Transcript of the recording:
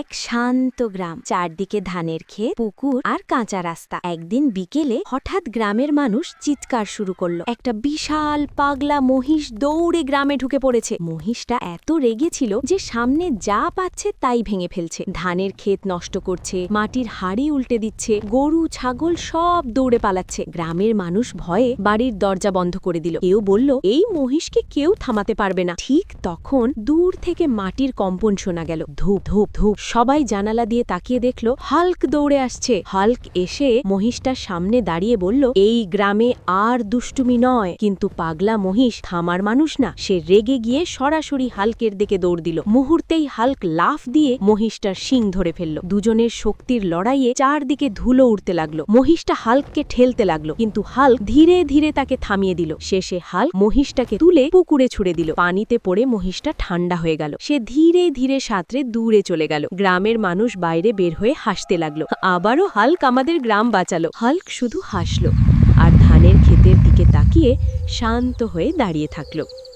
এক শান্ত গ্রাম, চারদিকে ধানের ক্ষেত, পুকুর আর কাঁচা রাস্তা। একদিন বিকেলে হঠাৎ গ্রামের মানুষ চিৎকার শুরু করলো। একটা বিশাল পাগলা মহিষ দৌড়ে গ্রামে ঢুকে পড়েছে। মহিষটা এত রেগেছিল যে সামনে যা পাচ্ছে তাই ভেঙে ফেলছে, ধানের ক্ষেত নষ্ট করছে, মাটির হাড়ি উল্টে দিচ্ছে, গরু ছাগল সব দৌড়ে পালাচ্ছে। গ্রামের মানুষ ভয়ে বাড়ির দরজা বন্ধ করে দিল। কেউ বলল এই মহিষকে কেউ থামাতে পারবে না। ঠিক তখন দূর থেকে মাটির কম্পন শোনা গেল, ধূপ ধূপ ধূপ। সবাই জানালা দিয়ে তাকিয়ে দেখলো হাল্ক দৌড়ে আসছে। হাল্ক এসে মহিষটার সামনে দাঁড়িয়ে বলল, এই গ্রামে আর দুষ্টুমি নয়। কিন্তু পাগলা মহিষ থামার মানুষ না, সে রেগে গিয়ে সরাসরি হাল্কের দিকে দৌড় দিল। মুহূর্তেই হাল্ক লাফ দিয়ে মহিষটার শিং ধরে ফেলল। দুজনের শক্তির লড়াইয়ে চারদিকে ধুলো উড়তে লাগলো। মহিষটা হাল্ককে ঠেলতে লাগলো, কিন্তু হাল্ক ধীরে ধীরে তাকে থামিয়ে দিল। শেষে হাল্ক মহিষটাকে তুলে পুকুরে ছুড়ে দিল। পানিতে পড়ে মহিষটা ঠান্ডা হয়ে গেল। সে ধীরে ধীরে সাঁতরে দূরে চলে গেল। গ্রামের মানুষ বাইরে বের হয়ে হাসতে লাগলো, আবারও হাল্ক আমাদের গ্রাম বাঁচালো। হাল্ক শুধু হাসলো আর ধানের ক্ষেতের দিকে তাকিয়ে শান্ত হয়ে দাঁড়িয়ে থাকলো।